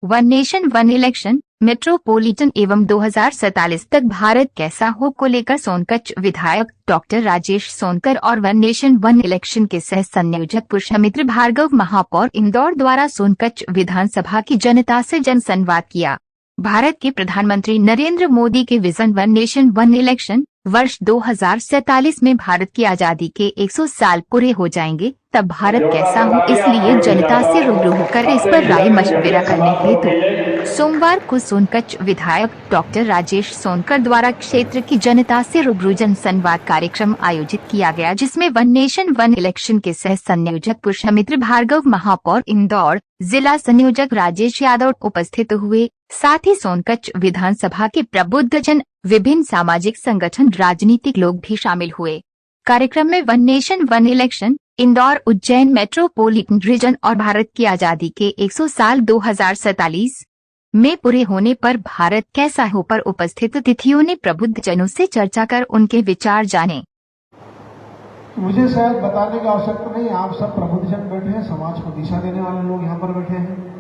One nation one election metropolitan एवं 2047 तक भारत कैसा हो को लेकर सोनकच्छ विधायक डॉक्टर राजेश सोनकर और वन नेशन वन इलेक्शन के सह संयोजक पुष्पमित्र भार्गव महापौर इंदौर द्वारा सोनकच्छ विधानसभा की जनता से जनसंवाद किया। भारत के प्रधानमंत्री नरेंद्र मोदी के vision one nation one election वर्ष 2047 में भारत की आजादी के 100 साल पूरे हो जाएंगे, तब भारत कैसा हो, इसलिए जनता से रूबरू होकर इस पर राय मशविरा करने हेतु सोमवार को सोनकच्छ विधायक डॉक्टर राजेश सोनकर द्वारा क्षेत्र की जनता से रूबरू जनसंवाद कार्यक्रम आयोजित किया गया, जिसमें वन नेशन वन इलेक्शन के सह संयोजक पुष्पमित्र भार्गव महापौर इंदौर, जिला संयोजक राजेश यादव उपस्थित हुए। साथ ही सोनकच्छ विधानसभा के प्रबुद्ध जन, विभिन्न सामाजिक संगठन, राजनीतिक लोग भी शामिल हुए। कार्यक्रम में one nation one election Indore Ujjain metropolitan region और भारत की आजादी के 100 साल 2047 में पूरे होने पर भारत कैसा हो पर उपस्थित अतिथियों ने प्रबुद्ध जनों से चर्चा कर उनके विचार जाने। मुझे शायद बताने की आवश्यकता नहीं, आप सब प्रबुद्ध जन बैठे हैं, समाज को दिशा देने वाले लोग यहाँ पर बैठे हैं।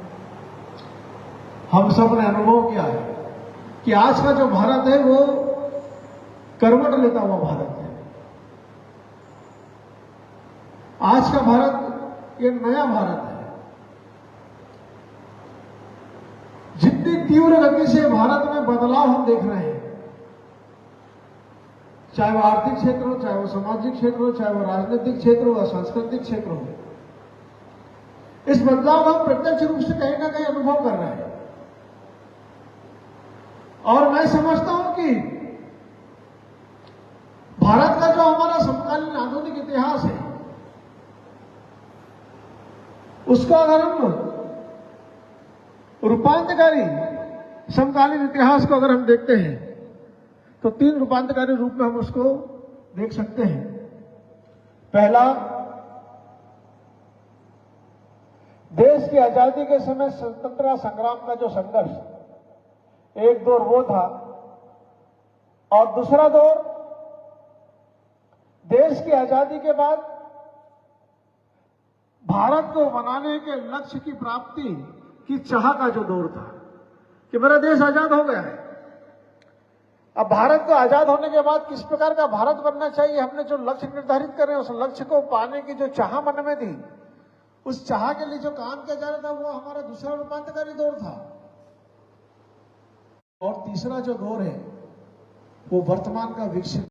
हम सब ने अनुभव किया है कि आज का जो भारत है वो करवट लेता हुआ भारत है। आज का भारत ये नया भारत है। जितनी तीव्र गति से भारत में बदलाव हम देख रहे हैं, चाहे वो आर्थिक क्षेत्र हो, चाहे वो सामाजिक क्षेत्र हो, चाहे वो राजनीतिक क्षेत्र हो या सांस्कृतिक क्षेत्र हो, इस बदलाव को हम प्रत्यक्ष रूप से कहीं ना कहीं अनुभव कर रहे हैं। और मैं समझता हूं कि भारत का जो हमारा समकालीन आधुनिक इतिहास है, उसको अगर हम रूपांतकारी समकालीन इतिहास को अगर हम देखते हैं तो 3 रूपांतकारी रूप में हम उसको देख सकते हैं। पहला, देश की आजादी के समय स्वतंत्रता संग्राम का जो संघर्ष, एक दौर वो था, और दूसरा दौर देश की आजादी के बाद भारत को बनाने के लक्ष्य की प्राप्ति की चाह का जो दौर था कि मेरा देश आजाद हो गया है। अब भारत को आजाद होने के बाद किस प्रकार का भारत बनना चाहिए, हमने जो लक्ष्य निर्धारित कर रहे हैं, उस लक्ष्य को पाने की जो चाह मन में थी, उस चाह के लिए जो काम किया जा रहा था, वो हमारा दूसरा रूपांतकारी दौर था। और तीसरा जो दौर है वो वर्तमान का विकसित